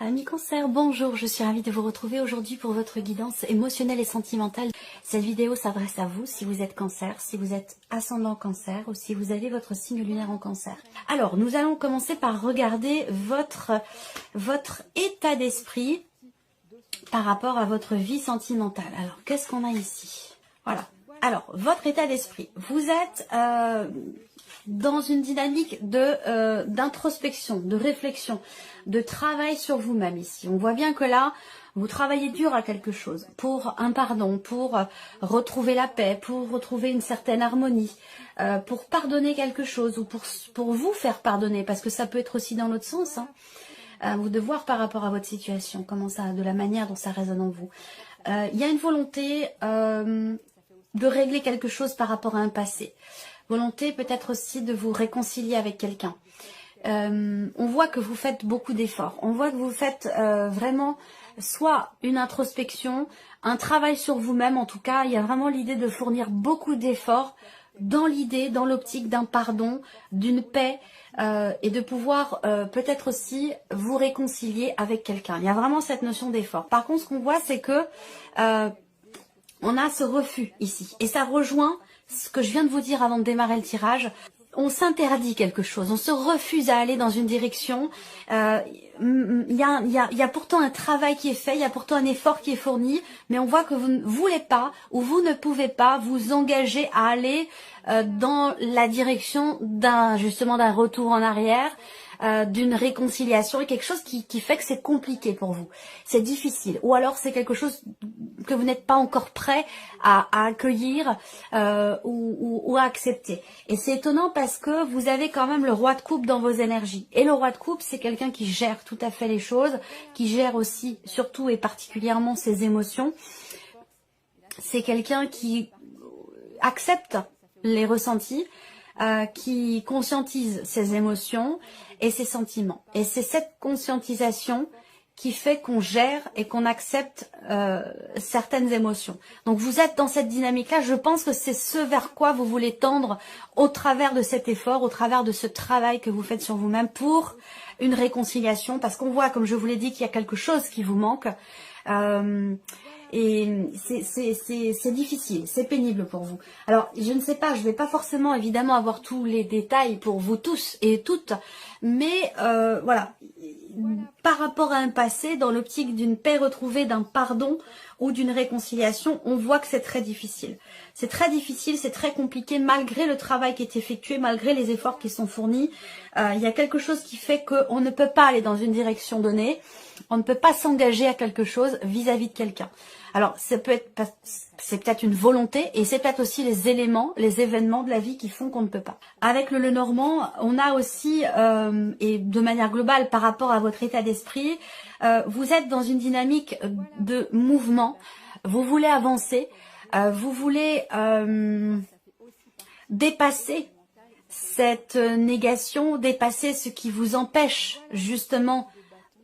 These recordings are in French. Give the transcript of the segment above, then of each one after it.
Amis Cancer, bonjour, je suis ravie de vous retrouver aujourd'hui pour votre guidance émotionnelle et sentimentale. Cette vidéo s'adresse à vous si vous êtes Cancer, si vous êtes ascendant Cancer ou si vous avez votre signe lunaire en Cancer. Alors, nous allons commencer par regarder votre état d'esprit par rapport à votre vie sentimentale. Alors, qu'est-ce qu'on a ici? Voilà. Alors, votre état d'esprit. Vous êtes dans une dynamique d'introspection, de réflexion, de travail sur vous-même ici. On voit bien que là, vous travaillez dur à quelque chose, pour un pardon, pour retrouver la paix, pour retrouver une certaine harmonie, pour pardonner quelque chose ou pour vous faire pardonner, parce que ça peut être aussi dans l'autre sens, hein, vous de voir par rapport à votre situation, comment ça, de la manière dont ça résonne en vous. Il y a une volonté de régler quelque chose par rapport à un passé. Volonté peut-être aussi de vous réconcilier avec quelqu'un. On voit que vous faites beaucoup d'efforts. On voit que vous faites vraiment soit une introspection, un travail sur vous-même. En tout cas, il y a vraiment l'idée de fournir beaucoup d'efforts dans l'idée, dans l'optique d'un pardon, d'une paix et de pouvoir peut-être aussi vous réconcilier avec quelqu'un. Il y a vraiment cette notion d'effort. Par contre, ce qu'on voit, c'est que on a ce refus ici. Et ça rejoint ce que je viens de vous dire avant de démarrer le tirage. On s'interdit quelque chose, on se refuse à aller dans une direction. Il y a pourtant un travail qui est fait, il y a pourtant un effort qui est fourni, mais on voit que vous ne voulez pas ou vous ne pouvez pas vous engager à aller dans la direction justement d'un retour en arrière, d'une réconciliation et quelque chose qui fait que c'est compliqué pour vous. C'est difficile. Ou alors c'est quelque chose que vous n'êtes pas encore prêt à accueillir ou à accepter. Et c'est étonnant parce que vous avez quand même le roi de coupe dans vos énergies. Et le roi de coupe, c'est quelqu'un qui gère tout à fait les choses, qui gère aussi, surtout et particulièrement ses émotions. C'est quelqu'un qui accepte les ressentis, qui conscientise ses émotions et ses sentiments. Et c'est cette conscientisation qui fait qu'on gère et qu'on accepte certaines émotions. Donc vous êtes dans cette dynamique-là, je pense que c'est ce vers quoi vous voulez tendre au travers de cet effort, au travers de ce travail que vous faites sur vous-même pour une réconciliation, parce qu'on voit, comme je vous l'ai dit, qu'il y a quelque chose qui vous manque. Et c'est difficile, c'est pénible pour vous. Alors, je ne sais pas, je ne vais pas forcément évidemment avoir tous les détails pour vous tous et toutes, mais voilà, par rapport à un passé, dans l'optique d'une paix retrouvée, d'un pardon ou d'une réconciliation, on voit que c'est très difficile. C'est très difficile, c'est très compliqué, malgré le travail qui est effectué, malgré les efforts qui sont fournis. Il y a quelque chose qui fait qu'on ne peut pas aller dans une direction donnée, on ne peut pas s'engager à quelque chose vis-à-vis de quelqu'un. Alors, c'est peut-être une volonté et c'est peut-être aussi les éléments, les événements de la vie qui font qu'on ne peut pas. Avec le Lenormand, on a aussi, et de manière globale par rapport à votre état d'esprit, vous êtes dans une dynamique de mouvement, vous voulez avancer, vous voulez dépasser cette négation, dépasser ce qui vous empêche justement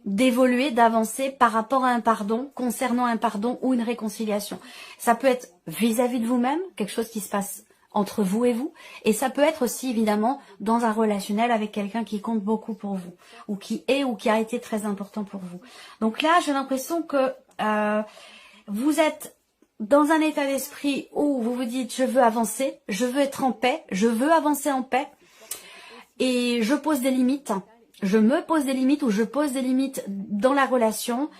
d'évoluer, d'avancer par rapport à un pardon, concernant un pardon ou une réconciliation. Ça peut être vis-à-vis de vous-même, quelque chose qui se passe entre vous et vous, et ça peut être aussi évidemment dans un relationnel avec quelqu'un qui compte beaucoup pour vous, ou qui a été très important pour vous. Donc là, j'ai l'impression que vous êtes dans un état d'esprit où vous vous dites je veux avancer, je veux être en paix, je veux avancer en paix, et je pose des limites. Je me pose des limites ou je pose des limites dans la relation.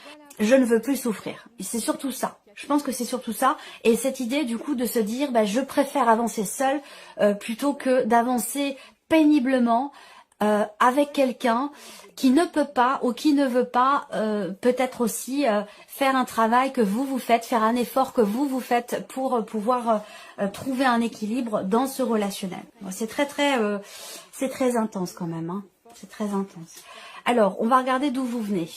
Je ne veux plus souffrir. C'est surtout ça. Je pense que c'est surtout ça. Et cette idée du coup de se dire je préfère avancer seule plutôt que d'avancer péniblement avec quelqu'un qui ne peut pas ou qui ne veut pas peut-être aussi faire un travail que vous faites, faire un effort que vous faites pour pouvoir trouver un équilibre dans ce relationnel. C'est très intense quand même, hein. C'est très intense. Alors, on va regarder d'où vous venez.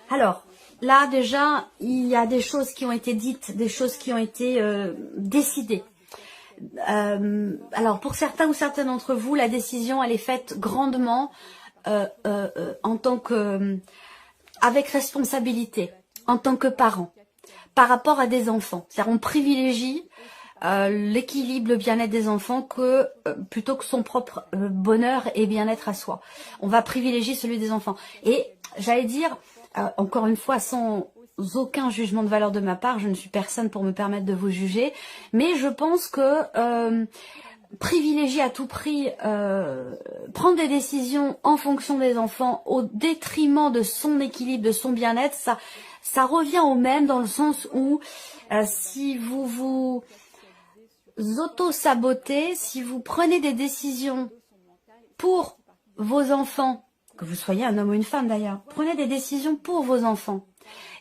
Alors, là déjà, il y a des choses qui ont été dites, des choses qui ont été décidées. Alors, pour certains ou certaines d'entre vous, la décision, elle est faite grandement en tant que, avec responsabilité, en tant que parent, par rapport à des enfants. C'est-à-dire, on privilégie l'équilibre, le bien-être des enfants plutôt que son propre bonheur et bien-être à soi. On va privilégier celui des enfants. Et j'allais dire, encore une fois, sans aucun jugement de valeur de ma part, je ne suis personne pour me permettre de vous juger, mais je pense que privilégier à tout prix, prendre des décisions en fonction des enfants au détriment de son équilibre, de son bien-être, ça revient au même dans le sens où si vous vous auto-sabotez, si vous prenez des décisions pour vos enfants, que vous soyez un homme ou une femme d'ailleurs, prenez des décisions pour vos enfants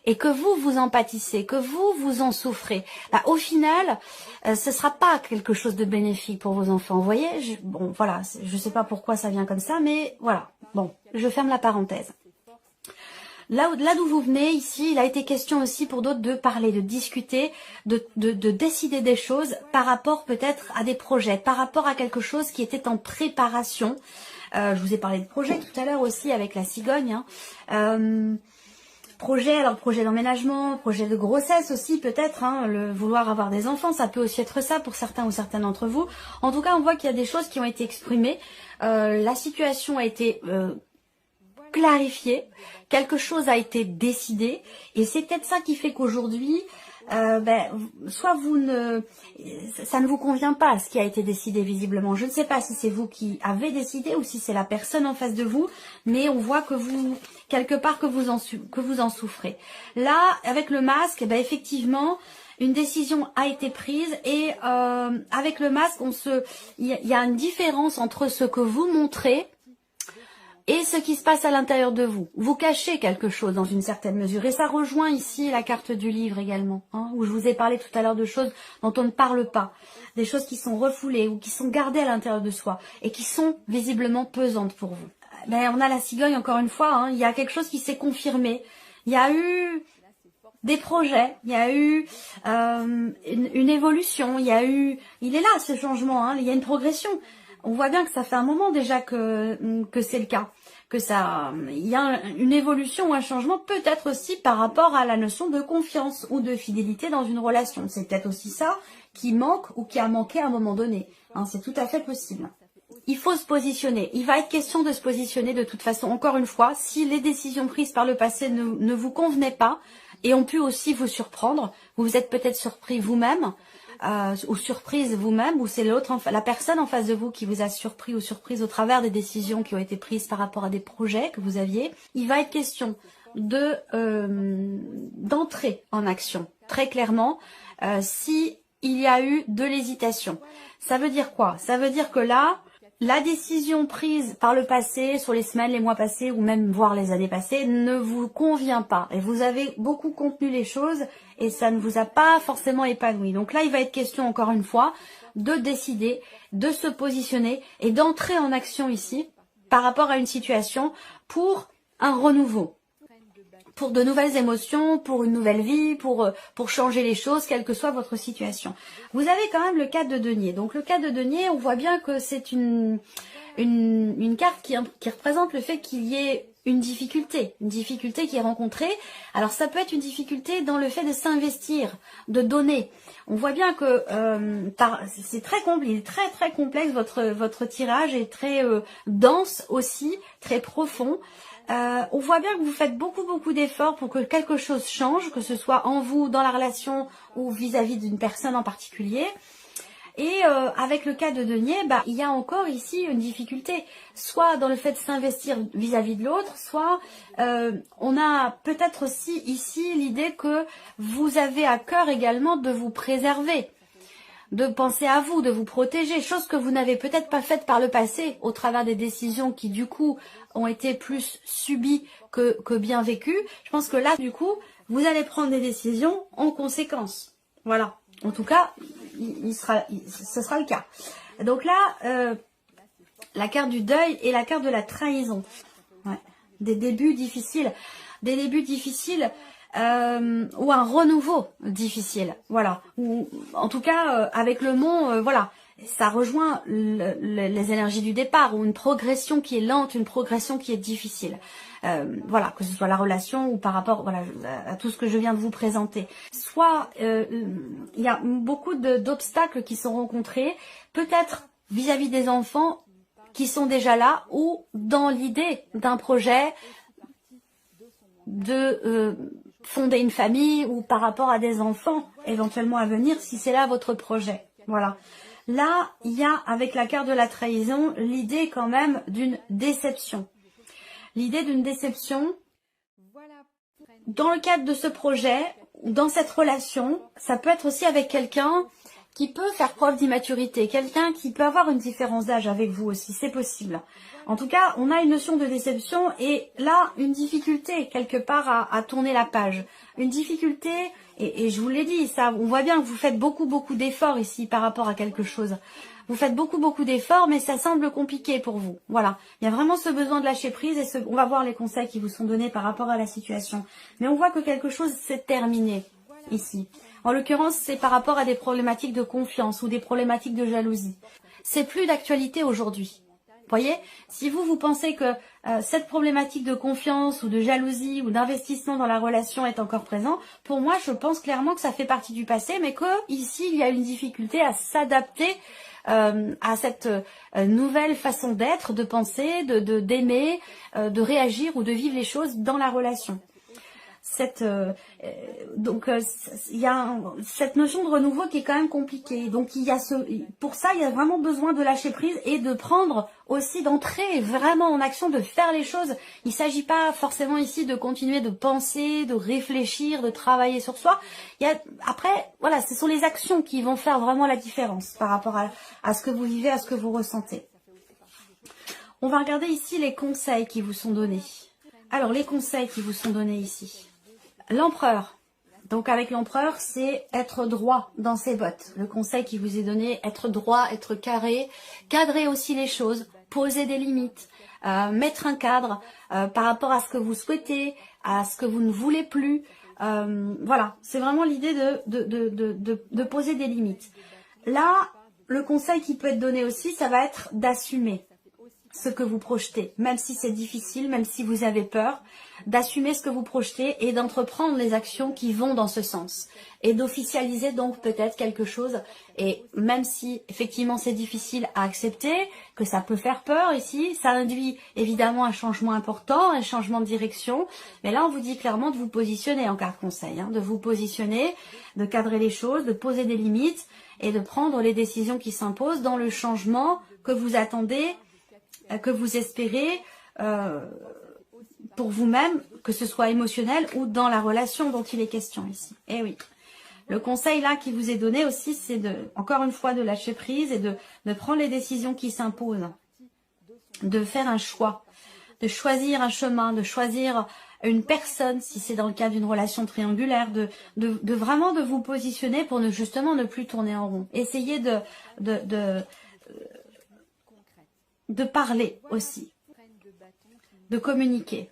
et que vous vous en pâtissez, que vous en souffrez, bah, au final, ce sera pas quelque chose de bénéfique pour vos enfants. Vous voyez, bon voilà, je sais pas pourquoi ça vient comme ça, mais voilà. Bon, je ferme la parenthèse. Là d'où vous venez, ici, il a été question aussi pour d'autres de parler, de discuter, de décider des choses par rapport peut-être à des projets, par rapport à quelque chose qui était en préparation. Je vous ai parlé de projet tout à l'heure aussi avec la cigogne. Projet d'emménagement, projet de grossesse aussi peut-être, le vouloir avoir des enfants, ça peut aussi être ça pour certains ou certaines d'entre vous. En tout cas, on voit qu'il y a des choses qui ont été exprimées. La situation a été clarifié, quelque chose a été décidé et c'est peut-être ça qui fait qu'aujourd'hui soit ça ne vous convient pas ce qui a été décidé visiblement. Je ne sais pas si c'est vous qui avez décidé ou si c'est la personne en face de vous, mais on voit que vous, quelque part, que vous en souffrez. Là, avec le masque, effectivement, une décision a été prise et avec le masque, il y a une différence entre ce que vous montrez et ce qui se passe à l'intérieur de vous. Vous cachez quelque chose dans une certaine mesure. Et ça rejoint ici la carte du livre également, où je vous ai parlé tout à l'heure de choses dont on ne parle pas. Des choses qui sont refoulées ou qui sont gardées à l'intérieur de soi et qui sont visiblement pesantes pour vous. On a la cigogne encore une fois, il y a quelque chose qui s'est confirmé. Il y a eu des projets, il y a eu une évolution, il est là ce changement, il y a une progression. On voit bien que ça fait un moment déjà que c'est le cas, il y a une évolution ou un changement peut-être aussi par rapport à la notion de confiance ou de fidélité dans une relation. C'est peut-être aussi ça qui manque ou qui a manqué à un moment donné. C'est tout à fait possible. Il faut se positionner. Il va être question de se positionner de toute façon. Encore une fois, si les décisions prises par le passé ne vous convenaient pas et ont pu aussi vous surprendre, vous vous êtes peut-être surpris vous-même, ou surprise vous-même, ou c'est la personne en face de vous qui vous a surpris ou surprise au travers des décisions qui ont été prises par rapport à des projets que vous aviez. Il va être question d'entrer en action, très clairement, si il y a eu de l'hésitation. Ça veut dire quoi? Ça veut dire que là, la décision prise par le passé, sur les semaines, les mois passés, ou même voire les années passées, ne vous convient pas. Et vous avez beaucoup contenu les choses et ça ne vous a pas forcément épanoui. Donc là, il va être question, encore une fois, de décider, de se positionner et d'entrer en action ici par rapport à une situation pour un renouveau. Pour de nouvelles émotions, pour une nouvelle vie, pour changer les choses, quelle que soit votre situation. Vous avez quand même le 4 de denier. Donc le 4 de denier, on voit bien que c'est une carte qui représente le fait qu'il y ait une difficulté qui est rencontrée. Alors ça peut être une difficulté dans le fait de s'investir, de donner. On voit bien que c'est très compliqué, il est très très complexe, votre tirage est très dense aussi, très profond. On voit bien que vous faites beaucoup d'efforts pour que quelque chose change, que ce soit en vous, dans la relation ou vis-à-vis d'une personne en particulier. Et avec le cas de denier, il y a encore ici une difficulté, soit dans le fait de s'investir vis-à-vis de l'autre, soit on a peut-être aussi ici l'idée que vous avez à cœur également de vous préserver, de penser à vous, de vous protéger, chose que vous n'avez peut-être pas faite par le passé au travers des décisions qui du coup ont été plus subies que bien vécues. Je pense que là du coup vous allez prendre des décisions en conséquence. Voilà, en tout cas ce sera le cas. Donc là la carte du deuil et la carte de la trahison. Ouais. Des débuts difficiles. Ou un renouveau difficile, voilà. Ou en tout cas avec le mont, voilà, ça rejoint les énergies du départ ou une progression qui est lente, une progression qui est difficile. Voilà, que ce soit la relation ou par rapport, voilà, à tout ce que je viens de vous présenter. Soit il y a beaucoup d'obstacles qui sont rencontrés, peut-être vis-à-vis des enfants qui sont déjà là ou dans l'idée d'un projet de fonder une famille ou par rapport à des enfants éventuellement à venir si c'est là votre projet. Voilà. Là, il y a avec la carte de la trahison l'idée quand même d'une déception. L'idée d'une déception dans le cadre de ce projet, dans cette relation, ça peut être aussi avec quelqu'un qui peut faire preuve d'immaturité, quelqu'un qui peut avoir une différence d'âge avec vous aussi, c'est possible. En tout cas, on a une notion de déception et là, une difficulté quelque part à tourner la page. Une difficulté, et je vous l'ai dit, ça, on voit bien que vous faites beaucoup d'efforts ici par rapport à quelque chose. Vous faites beaucoup d'efforts, mais ça semble compliqué pour vous. Voilà, il y a vraiment ce besoin de lâcher prise et on va voir les conseils qui vous sont donnés par rapport à la situation. Mais on voit que quelque chose s'est terminé ici. En l'occurrence, c'est par rapport à des problématiques de confiance ou des problématiques de jalousie. C'est plus d'actualité aujourd'hui. Voyez, si vous pensez que cette problématique de confiance ou de jalousie ou d'investissement dans la relation est encore présent, pour moi, je pense clairement que ça fait partie du passé, mais que ici, il y a une difficulté à s'adapter à cette nouvelle façon d'être, de penser, d'aimer, de réagir ou de vivre les choses dans la relation. Il y a cette notion de renouveau qui est quand même compliquée. Donc il y a pour ça, il y a vraiment besoin de lâcher prise et de prendre aussi, d'entrer vraiment en action, de faire les choses. Il ne s'agit pas forcément ici de continuer de penser, de réfléchir, de travailler sur soi. Après, voilà, ce sont les actions qui vont faire vraiment la différence par rapport à ce que vous vivez, à ce que vous ressentez. On va regarder ici les conseils qui vous sont donnés. Alors, les conseils qui vous sont donnés ici. L'empereur. Donc avec l'empereur, c'est être droit dans ses bottes. Le conseil qui vous est donné, être droit, être carré, cadrer aussi les choses, poser des limites, mettre un cadre par rapport à ce que vous souhaitez, à ce que vous ne voulez plus. Voilà, c'est vraiment l'idée de poser des limites. Là, le conseil qui peut être donné aussi, ça va être d'assumer ce que vous projetez, même si c'est difficile, même si vous avez peur, d'assumer ce que vous projetez et d'entreprendre les actions qui vont dans ce sens. Et d'officialiser donc peut-être quelque chose, et même si effectivement c'est difficile à accepter, que ça peut faire peur ici, ça induit évidemment un changement important, un changement de direction, mais là on vous dit clairement de vous positionner en carte conseil, de vous positionner, de cadrer les choses, de poser des limites et de prendre les décisions qui s'imposent dans le changement que vous attendez, que vous espérez pour vous-même, que ce soit émotionnel ou dans la relation dont il est question ici. Eh oui. Le conseil là qui vous est donné aussi, c'est encore une fois de lâcher prise et de prendre les décisions qui s'imposent, de faire un choix, de choisir un chemin, de choisir une personne, si c'est dans le cas d'une relation triangulaire, de vraiment de vous positionner pour justement ne plus tourner en rond. Essayez de parler aussi, de communiquer.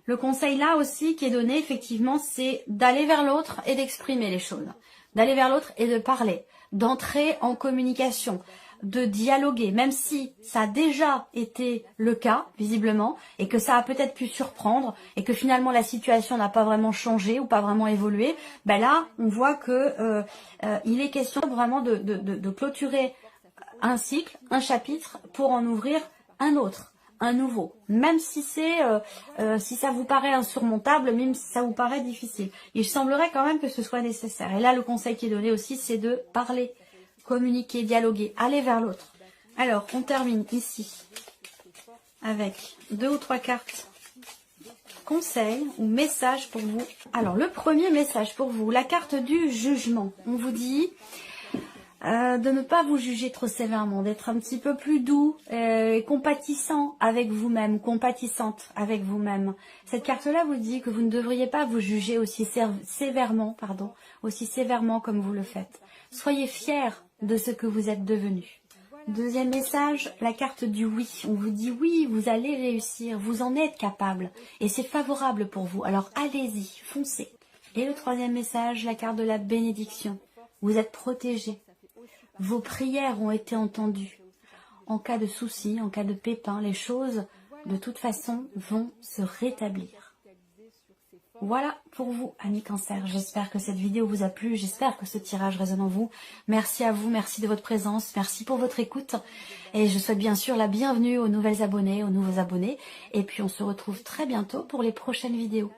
Le conseil là aussi qui est donné effectivement, c'est d'aller vers l'autre et d'exprimer les choses. D'aller vers l'autre et de parler, d'entrer en communication, de dialoguer, même si ça a déjà été le cas, visiblement, et que ça a peut-être pu surprendre, et que finalement la situation n'a pas vraiment changé ou pas vraiment évolué, ben là, on voit que il est question vraiment de clôturer un cycle, un chapitre, pour en ouvrir un autre, un nouveau. Même si si ça vous paraît insurmontable, même si ça vous paraît difficile. Il semblerait quand même que ce soit nécessaire. Et là, le conseil qui est donné aussi, c'est de parler, communiquer, dialoguer, aller vers l'autre. Alors, on termine ici avec 2 ou 3 cartes conseils ou messages pour vous. Alors, le premier message pour vous, la carte du jugement. On vous dit de ne pas vous juger trop sévèrement, d'être un petit peu plus doux et compatissant avec vous-même, compatissante avec vous-même. Cette carte-là vous dit que vous ne devriez pas vous juger aussi sévèrement comme vous le faites. Soyez fiers de ce que vous êtes devenu. Deuxième message, la carte du oui. On vous dit oui, vous allez réussir, vous en êtes capable et c'est favorable pour vous. Alors allez-y, foncez. Et le troisième message, la carte de la bénédiction. Vous êtes protégés. Vos prières ont été entendues. En cas de souci, en cas de pépin, les choses, de toute façon, vont se rétablir. Voilà pour vous, amis cancer. J'espère que cette vidéo vous a plu. J'espère que ce tirage résonne en vous. Merci à vous, merci de votre présence, merci pour votre écoute. Et je souhaite bien sûr la bienvenue aux nouvelles abonnées, aux nouveaux abonnés. Et puis on se retrouve très bientôt pour les prochaines vidéos.